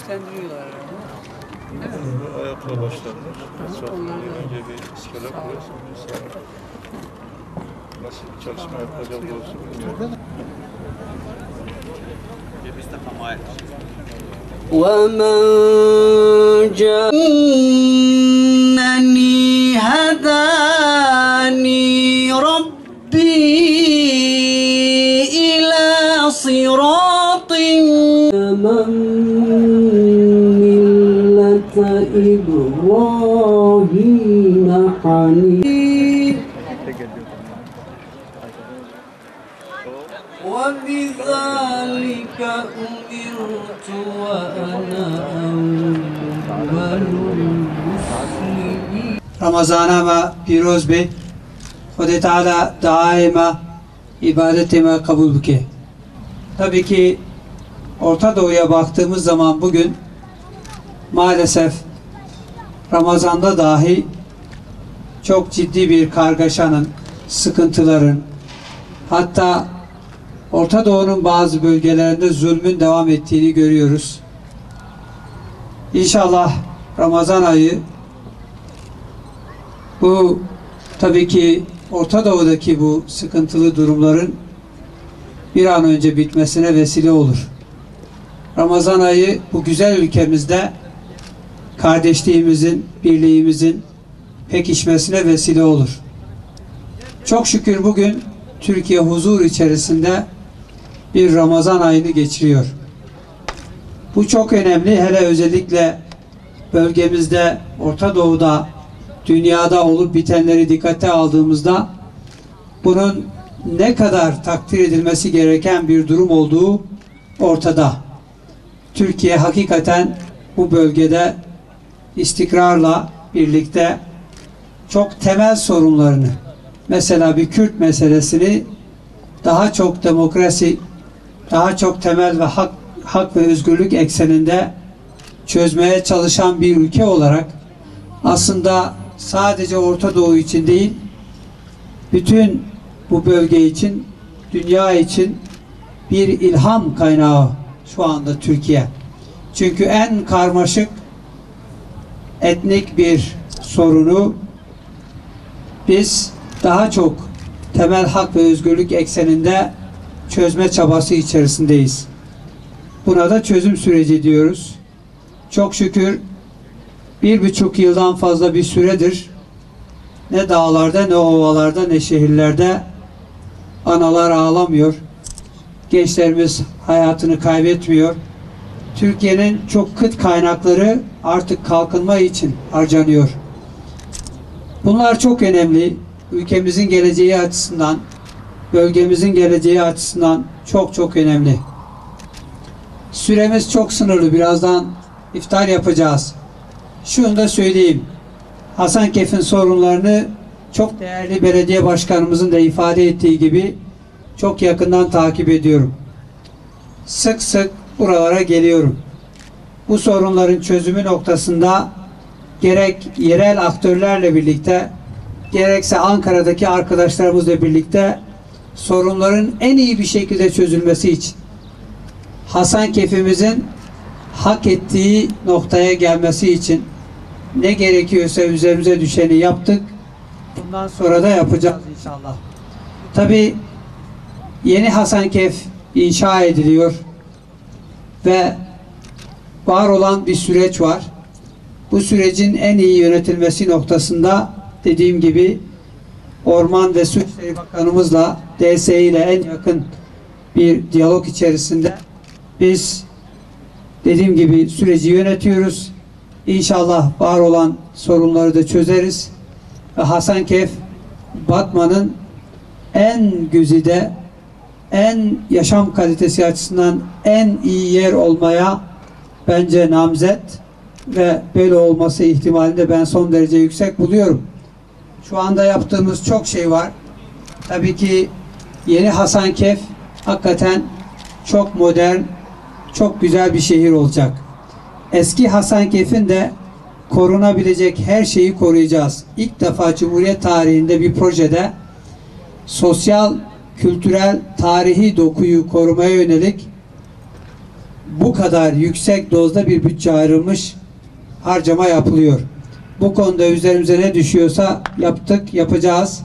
güçlendiriyorlar herhalde. Ayakla başladılar. Önce bir iskele kuruyorsun. Nasıl bir çalışma yapacak olsun bilmiyorum. وَمَنْ جَاءَنِي هَدَانِي رَبِّي إِلَى صِرَاطٍ مِلَّةَ إِبْرَاهِيمَ حَنِيفًا وَبِذَلِكَ أُمِرْتُ وَأَنَا أَوَّلُ الْمُسْلِمِينَ. Ramazana piroz be Xuda Teala daima ibadetime kabul buke. Tabii ki Orta Doğu'ya baktığımız zaman bugün maalesef Ramazan'da dahi çok ciddi bir kargaşanın, sıkıntıların, hatta Orta Doğu'nun bazı bölgelerinde zulmün devam ettiğini görüyoruz. İnşallah Ramazan ayı bu tabii ki Orta Doğu'daki bu sıkıntılı durumların bir an önce bitmesine vesile olur. Ramazan ayı bu güzel ülkemizde kardeşliğimizin, birliğimizin pekişmesine vesile olur. Çok şükür bugün Türkiye huzur içerisinde bir Ramazan ayını geçiriyor. Bu çok önemli. Hele özellikle bölgemizde, Orta Doğu'da, dünyada olup bitenleri dikkate aldığımızda bunun ne kadar takdir edilmesi gereken bir durum olduğu ortada. Türkiye hakikaten bu bölgede istikrarla birlikte çok temel sorunlarını, mesela bir Kürt meselesini daha çok demokrasi, daha çok temel ve hak ve özgürlük ekseninde çözmeye çalışan bir ülke olarak aslında sadece Orta Doğu için değil, bütün bu bölge için, dünya için bir ilham kaynağı şu anda Türkiye. Çünkü en karmaşık etnik bir sorunu biz daha çok temel hak ve özgürlük ekseninde çözme çabası içerisindeyiz. Buna da çözüm süreci diyoruz. Çok şükür 1,5 yıldan fazla bir süredir ne dağlarda, ne ovalarda, ne şehirlerde analar ağlamıyor. Gençlerimiz hayatını kaybetmiyor. Türkiye'nin çok kıt kaynakları artık kalkınma için harcanıyor. Bunlar çok önemli. Ülkemizin geleceği açısından, bölgemizin geleceği açısından çok çok önemli. Süremiz çok sınırlı. Birazdan iftar yapacağız. Şunu da söyleyeyim. Hasankeyf'in sorunlarını çok değerli belediye başkanımızın da ifade ettiği gibi çok yakından takip ediyorum. Sık sık buralara geliyorum. Bu sorunların çözümü noktasında gerek yerel aktörlerle birlikte, gerekse Ankara'daki arkadaşlarımızla birlikte sorunların en iyi bir şekilde çözülmesi için, Hasankeyf'imizin hak ettiği noktaya gelmesi için ne gerekiyorsa üzerimize düşeni yaptık. Bundan sonra da yapacağız inşallah. Tabii yeni Hasankeyf inşa ediliyor ve var olan bir süreç var. Bu sürecin en iyi yönetilmesi noktasında dediğim gibi Orman ve Su İşleri Bakanımızla, DSİ ile en yakın bir diyalog içerisinde biz dediğim gibi süreci yönetiyoruz. İnşallah var olan sorunları da çözeriz ve Hasankeyf Batman'ın en güzide, en yaşam kalitesi açısından en iyi yer olmaya bence namzet ve böyle olması ihtimalini de ben son derece yüksek buluyorum. Şu anda yaptığımız çok şey var. Tabii ki yeni Hasankeyf hakikaten çok modern, çok güzel bir şehir olacak. Eski Hasankeyf'in de korunabilecek her şeyi koruyacağız. İlk defa Cumhuriyet tarihinde bir projede sosyal, kültürel, tarihi dokuyu korumaya yönelik bu kadar yüksek dozda bir bütçe ayrılmış, harcama yapılıyor. Bu konuda üzerimize ne düşüyorsa yaptık, yapacağız.